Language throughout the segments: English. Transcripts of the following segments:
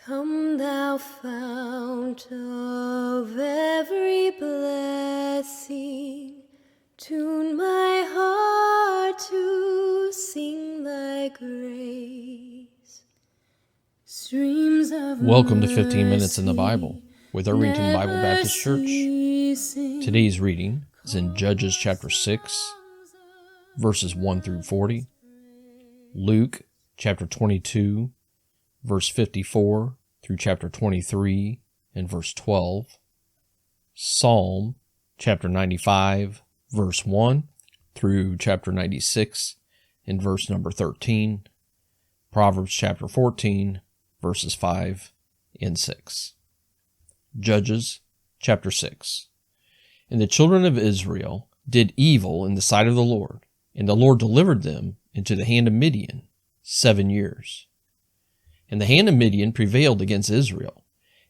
Come thou fount of every blessing, tune my heart to sing thy grace. Streams of Welcome to 15 Minutes in the Bible with Irvington Bible Baptist Church. ceasing. Today's reading is in Judges chapter 6, verses 1 through 40, Luke chapter 22, verse 54 through chapter 23 and verse 12, Psalm chapter 95, verse 1 through chapter 96 and verse number 13, Proverbs chapter 14, verses 5 and 6. Judges chapter 6. And the children of Israel did evil in the sight of the Lord, and the Lord delivered them into the hand of Midian 7 years. And the hand of Midian prevailed against Israel,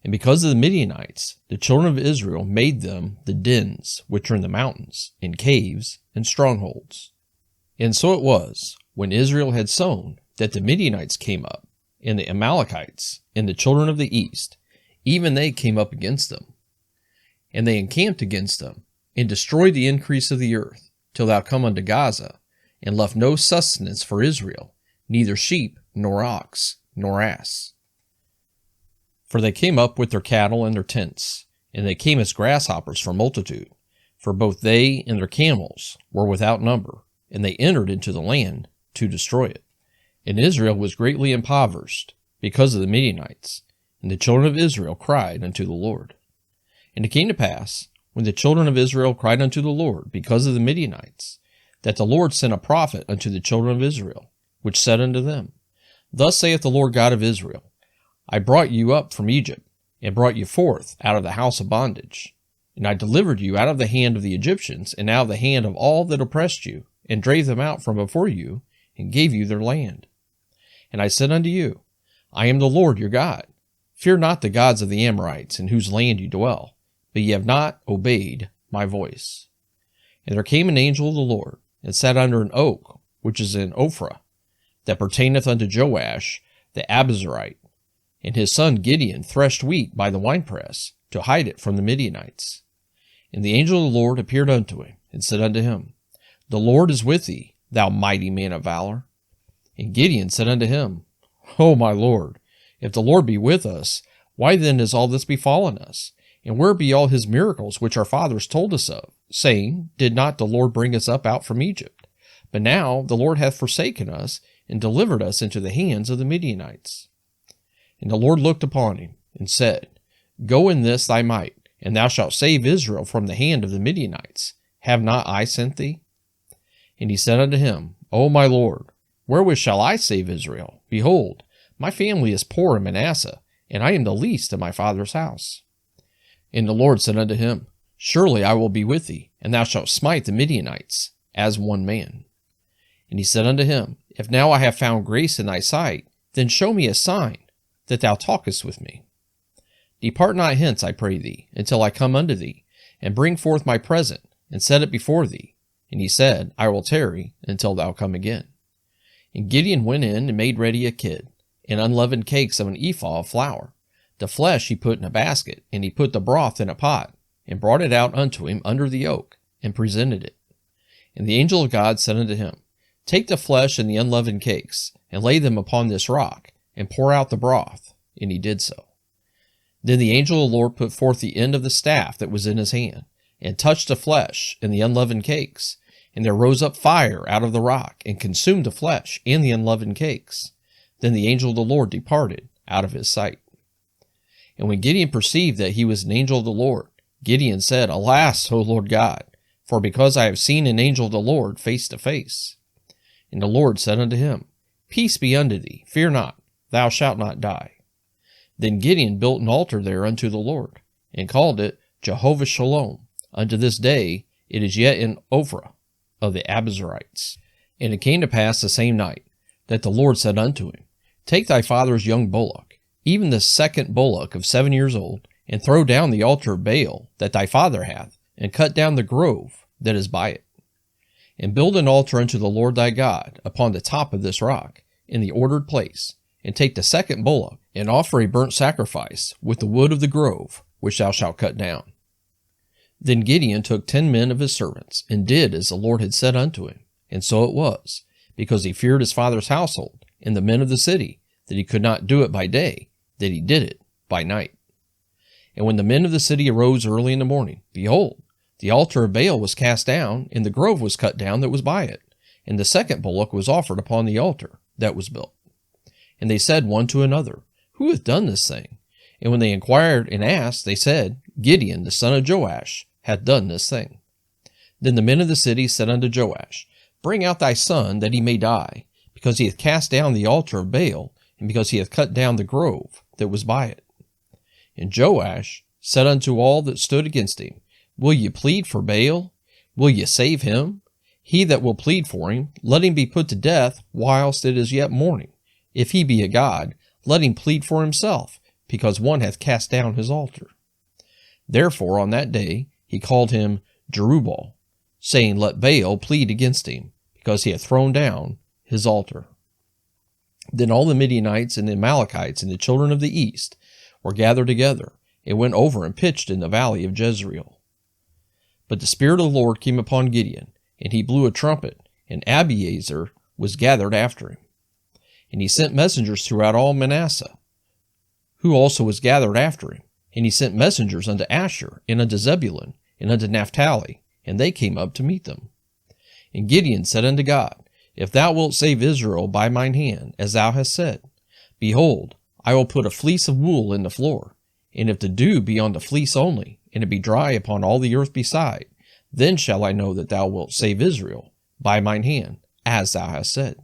and because of the Midianites, the children of Israel made them the dens which are in the mountains, and caves, and strongholds. And so it was, when Israel had sown, that the Midianites came up, and the Amalekites, and the children of the east, even they came up against them. And they encamped against them, and destroyed the increase of the earth, till thou come unto Gaza, and left no sustenance for Israel, neither sheep, nor ox, nor ass. For they came up with their cattle and their tents, and they came as grasshoppers for multitude, for both they and their camels were without number, and they entered into the land to destroy it. And Israel was greatly impoverished because of the Midianites, and the children of Israel cried unto the Lord. And it came to pass, when the children of Israel cried unto the Lord because of the Midianites, that the Lord sent a prophet unto the children of Israel, which said unto them, Thus saith the Lord God of Israel, I brought you up from Egypt, and brought you forth out of the house of bondage. And I delivered you out of the hand of the Egyptians, and out of the hand of all that oppressed you, and drave them out from before you, and gave you their land. And I said unto you, I am the Lord your God. Fear not the gods of the Amorites, in whose land you dwell, but ye have not obeyed my voice. And there came an angel of the Lord, and sat under an oak, which is in Ophrah, that pertaineth unto Joash the Abiezrite, and his son Gideon threshed wheat by the winepress, to hide it from the Midianites. And the angel of the Lord appeared unto him, and said unto him, The Lord is with thee, thou mighty man of valor. And Gideon said unto him, O my Lord, if the Lord be with us, why then is all this befallen us? And where be all his miracles which our fathers told us of, saying, Did not the Lord bring us up out from Egypt? But now the Lord hath forsaken us, and delivered us into the hands of the Midianites. And the Lord looked upon him, and said, Go in this thy might, and thou shalt save Israel from the hand of the Midianites. Have not I sent thee? And he said unto him, O my Lord, wherewith shall I save Israel? Behold, my family is poor in Manasseh, and I am the least in my father's house. And the Lord said unto him, Surely I will be with thee, and thou shalt smite the Midianites, as one man. And he said unto him, If now I have found grace in thy sight, then show me a sign, that thou talkest with me. Depart not hence, I pray thee, until I come unto thee, and bring forth my present, and set it before thee. And he said, I will tarry until thou come again. And Gideon went in and made ready a kid, and unleavened cakes of an ephah of flour. The flesh he put in a basket, and he put the broth in a pot, and brought it out unto him under the oak, and presented it. And the angel of God said unto him, Take the flesh and the unleavened cakes, and lay them upon this rock, and pour out the broth. And he did so. Then the angel of the Lord put forth the end of the staff that was in his hand, and touched the flesh and the unleavened cakes. And there rose up fire out of the rock, and consumed the flesh and the unleavened cakes. Then the angel of the Lord departed out of his sight. And when Gideon perceived that he was an angel of the Lord, Gideon said, Alas, O Lord God, for because I have seen an angel of the Lord face to face. And the Lord said unto him, Peace be unto thee, fear not, thou shalt not die. Then Gideon built an altar there unto the Lord, and called it Jehovah Shalom. Unto this day it is yet in Ophrah of the Abiezrites. And it came to pass the same night, that the Lord said unto him, Take thy father's young bullock, even the second bullock of 7 years old, and throw down the altar of Baal that thy father hath, and cut down the grove that is by it. And build an altar unto the Lord thy God upon the top of this rock, in the ordered place, and take the second bullock, and offer a burnt sacrifice with the wood of the grove, which thou shalt cut down. Then Gideon took 10 men of his servants, and did as the Lord had said unto him. And so it was, because he feared his father's household, and the men of the city, that he could not do it by day, that he did it by night. And when the men of the city arose early in the morning, behold, the altar of Baal was cast down, and the grove was cut down that was by it, and the second bullock was offered upon the altar that was built. And they said one to another, Who hath done this thing? And when they inquired and asked, they said, Gideon, the son of Joash, hath done this thing. Then the men of the city said unto Joash, Bring out thy son, that he may die, because he hath cast down the altar of Baal, and because he hath cut down the grove that was by it. And Joash said unto all that stood against him, Will ye plead for Baal? Will ye save him? He that will plead for him, let him be put to death whilst it is yet morning. If he be a god, let him plead for himself, because one hath cast down his altar. Therefore on that day he called him Jerubbaal, saying, Let Baal plead against him, because he hath thrown down his altar. Then all the Midianites and the Amalekites and the children of the east were gathered together, and went over and pitched in the valley of Jezreel. But the Spirit of the Lord came upon Gideon, and he blew a trumpet, and Abiezer was gathered after him. And he sent messengers throughout all Manasseh, who also was gathered after him. And he sent messengers unto Asher, and unto Zebulun, and unto Naphtali, and they came up to meet them. And Gideon said unto God, If thou wilt save Israel by mine hand, as thou hast said, behold, I will put a fleece of wool in the floor, and if the dew be on the fleece only, and it be dry upon all the earth beside, then shall I know that thou wilt save Israel by mine hand, as thou hast said.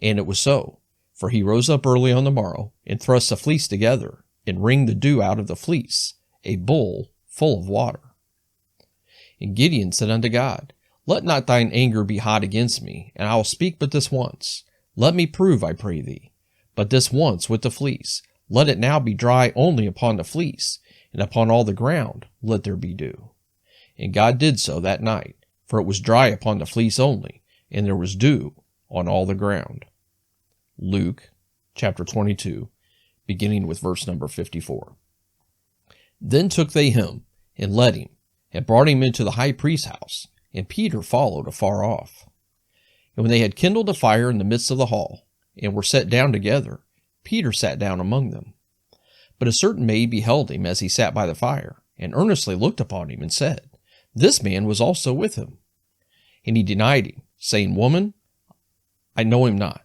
And it was so, for he rose up early on the morrow, and thrust the fleece together, and wringed the dew out of the fleece, a bowl full of water. And Gideon said unto God, Let not thine anger be hot against me, and I will speak but this once. Let me prove, I pray thee, but this once with the fleece. Let it now be dry only upon the fleece, and upon all the ground let there be dew. And God did so that night, for it was dry upon the fleece only, and there was dew on all the ground. Luke chapter 22, beginning with verse number 54. Then took they him, and led him, and brought him into the high priest's house, and Peter followed afar off. And when they had kindled a fire in the midst of the hall, and were set down together, Peter sat down among them. But a certain maid beheld him as he sat by the fire, and earnestly looked upon him, and said, This man was also with him. And he denied him, saying, Woman, I know him not.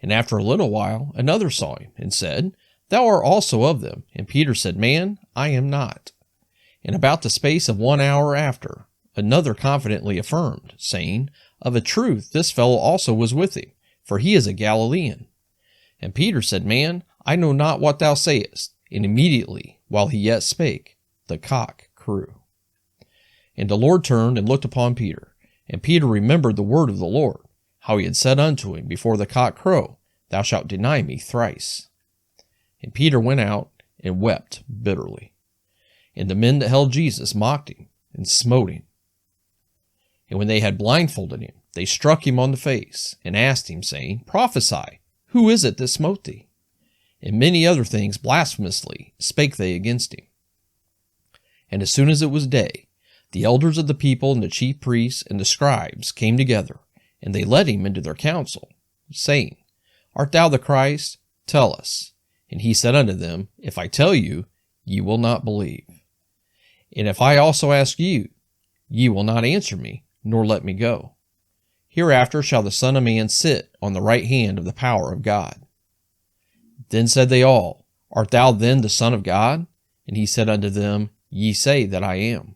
And after a little while another saw him, and said, Thou art also of them. And Peter said, Man, I am not. And about the space of 1 hour after, another confidently affirmed, saying, Of a truth this fellow also was with him, for he is a Galilean. And Peter said, Man, I know not what thou sayest. And immediately, while he yet spake, the cock crew. And the Lord turned and looked upon Peter. And Peter remembered the word of the Lord, how he had said unto him, Before the cock crow, thou shalt deny me thrice. And Peter went out and wept bitterly. And the men that held Jesus mocked him and smote him. And when they had blindfolded him, they struck him on the face, and asked him, saying, Prophesy, who is it that smote thee? And many other things blasphemously spake they against him. And as soon as it was day, the elders of the people and the chief priests and the scribes came together, and they led him into their council, saying, Art thou the Christ? Tell us. And he said unto them, If I tell you, ye will not believe. And if I also ask you, ye will not answer me, nor let me go. Hereafter shall the Son of Man sit on the right hand of the power of God. Then said they all, Art thou then the Son of God? And he said unto them, Ye say that I am.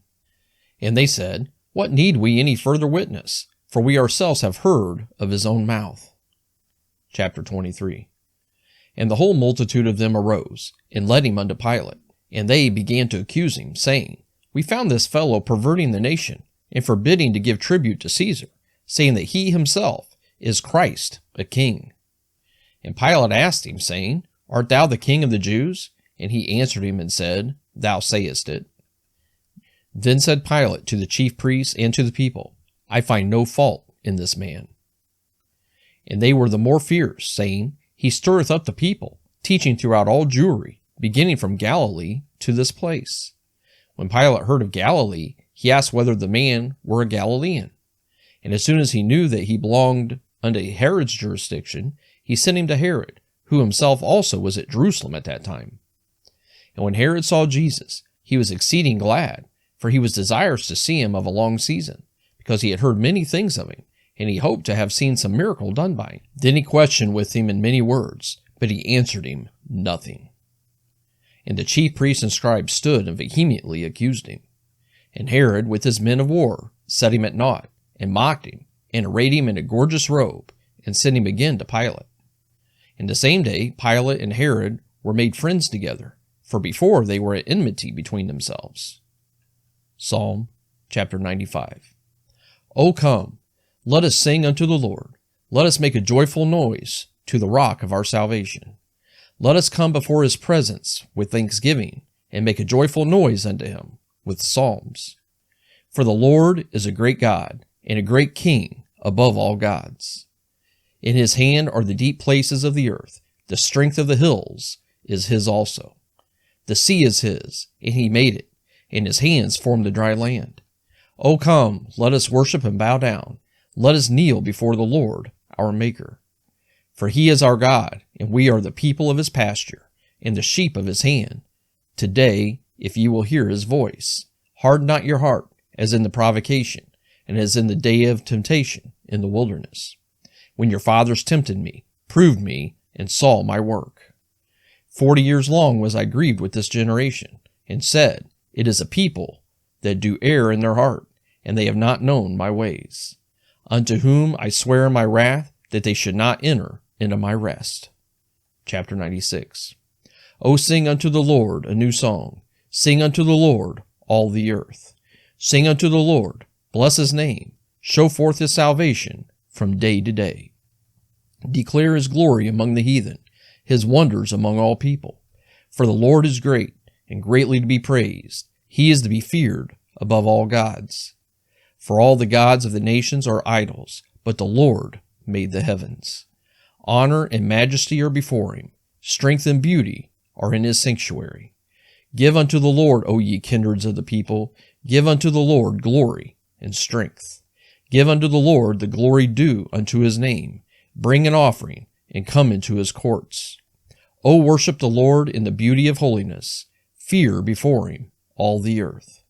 And they said, What need we any further witness? For we ourselves have heard of his own mouth. Chapter 23. And the whole multitude of them arose, and led him unto Pilate. And they began to accuse him, saying, We found this fellow perverting the nation, and forbidding to give tribute to Caesar, saying that he himself is Christ, a king. And Pilate asked him, saying, Art thou the king of the Jews? And he answered him and said, Thou sayest it. Then said Pilate to the chief priests and to the people, I find no fault in this man. And they were the more fierce, saying, He stirreth up the people, teaching throughout all Jewry, beginning from Galilee to this place. When Pilate heard of Galilee, he asked whether the man were a Galilean. And as soon as he knew that he belonged unto Herod's jurisdiction, he sent him to Herod, who himself also was at Jerusalem at that time. And when Herod saw Jesus, he was exceeding glad, for he was desirous to see him of a long season, because he had heard many things of him, and he hoped to have seen some miracle done by him. Then he questioned with him in many words, but he answered him nothing. And the chief priests and scribes stood and vehemently accused him. And Herod, with his men of war, set him at naught, and mocked him, and arrayed him in a gorgeous robe, and sent him again to Pilate. And the same day Pilate and Herod were made friends together, for before they were at enmity between themselves. Psalm chapter 95. O come, let us sing unto the Lord. Let us make a joyful noise to the rock of our salvation. Let us come before his presence with thanksgiving, and make a joyful noise unto him with psalms. For the Lord is a great God, and a great King above all gods. In his hand are the deep places of the earth. The strength of the hills is his also. The sea is his, and he made it, and his hands formed the dry land. O come, let us worship and bow down. Let us kneel before the Lord, our Maker. For he is our God, and we are the people of his pasture, and the sheep of his hand. Today, if ye will hear his voice, harden not your heart, as in the provocation, and as in the day of temptation in the wilderness, when your fathers tempted me, proved me, and saw my work. 40 years long was I grieved with this generation, and said, It is a people that do err in their heart, and they have not known my ways, unto whom I swear in my wrath that they should not enter into my rest. Chapter 96. O sing unto the Lord a new song. Sing unto the Lord all the earth. Sing unto the Lord, bless his name. Show forth his salvation from day to day. Declare his glory among the heathen, his wonders among all people. For the Lord is great, and greatly to be praised. He is to be feared above all gods. For all the gods of the nations are idols, but the Lord made the heavens. Honor and majesty are before him. Strength and beauty are in his sanctuary. Give unto the Lord, O ye kindreds of the people. Give unto the Lord glory and strength. Give unto the Lord the glory due unto his name. Bring an offering, and come into his courts. O worship the Lord in the beauty of holiness. Fear before him all the earth.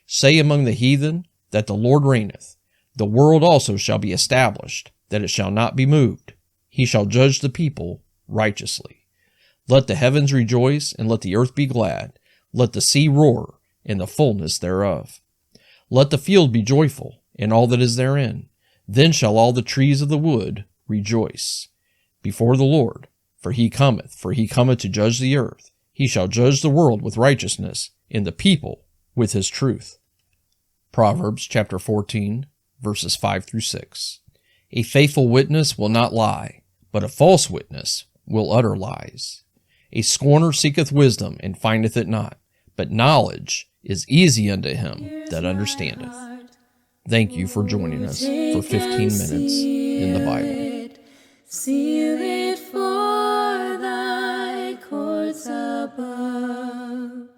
Say among the heathen that the Lord reigneth. The world also shall be established, that it shall not be moved. He shall judge the people righteously. Let the heavens rejoice, and let the earth be glad. Let the sea roar, and the fullness thereof. Let the field be joyful, and all that is therein. Then shall all the trees of the wood rejoice before the Lord, for he cometh to judge the earth. He shall judge the world with righteousness, and the people with his truth. Proverbs chapter 14, verses 5 through 6. A faithful witness will not lie, but a false witness will utter lies. A scorner seeketh wisdom, and findeth it not, but knowledge is easy unto him that understandeth. Thank you for joining us for 15 minutes in the Bible. Seal it for thy courts above.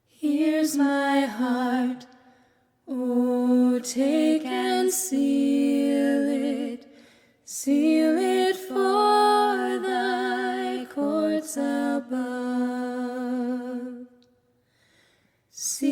Here's my heart, oh, take and seal it for thy courts above. Seal